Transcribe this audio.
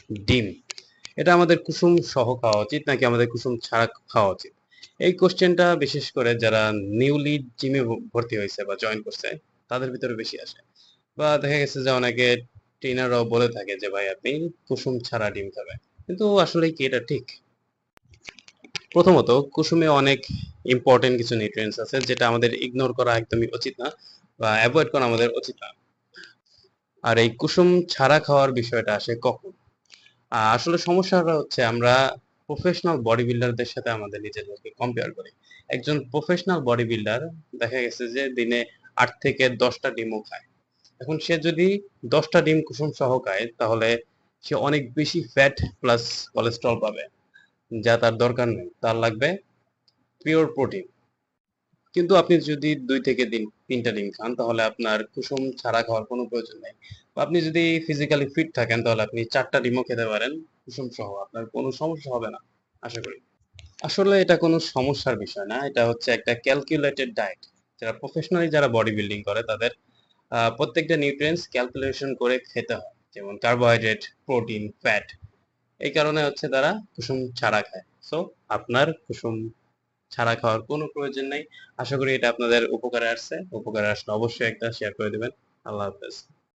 ডিম, এটা আমাদের কুসুম সহ খাওয়া উচিত নাকি আমাদের কুসুম ছাড়া খাওয়া উচিত? এই কোশ্চেনটা বিশেষ করে যারা নিউলি জিমে ভর্তি হয়েছে বা জয়েন করছে তাদের ভিতরে বেশি আসে। বা দেখা গেছে যে অনেকে ট্রেনাররাও বলে থাকে যে ভাই আপনি কুসুম ছাড়া ডিম খাবেন, কিন্তু আসলে কি এটা ঠিক? প্রথমত, কুসুমে অনেক ইম্পর্টেন্ট কিছু নিউট্রিয়েন্টস আছে যেটা আমাদের ইগনোর করা একদমই উচিত না বা অ্যাভয়েড করা আমাদের উচিত না। আর এই কুসুম ছাড়া খাওয়ার বিষয়টা আসে কখন? আসলে সমস্যাটা হচ্ছে আমরা প্রফেশনাল বডি বিল্ডারদের সাথে আমাদের নিজেদেরকে কম্পেয়ার করি। একজন প্রফেশনাল বডি বিল্ডার দেখা গেছে যে দিনে ৮ থেকে ১০টা ডিমও খায়। এখন সে যদি ১০টা ডিম কুসুম সহ খায় তাহলে সে অনেক বেশি ফ্যাট প্লাস কোলেস্টেরল পাবে, যা তার দরকার নেই। তার লাগবে পিওর প্রোটিন। কিন্তু আপনি যদি ২ থেকে ৩টা ডিম খান তাহলে আপনার কুসুম ছাড়া খাওয়ার কোনো প্রয়োজন নেই। বা আপনি যদি ফিজিক্যালি ফিট থাকেন তাহলে আপনি ৪টা ডিমও খেতে পারেন কুসুম সহ। আপনার কোনো সমস্যা হবে না, আশা করি। আসলে এটা কোনো সমস্যার বিষয় না। এটা হচ্ছে একটা ক্যালকুলেটেড ডায়েট। যারা প্রফেশনালি যারা বডি বিল্ডিং করে তাদের প্রত্যেকটা নিউট্রিয়েন্টস ক্যালকুলেশন করে খেতে হয়। যেমন কার্বোহাইড্রেট, প্রোটিন, ফ্যাট। এই কারণে হচ্ছে তারা কুসুম ছাড়া খায়। সো আপনার কুসুম ছাড়া খাওয়ার কোনো প্রয়োজন নাই। আশা করি এটা আপনাদের উপকারে আসছে। উপকারে আসলে অবশ্যই একটা শেয়ার করে দিবেন। আল্লাহ হাফেজ।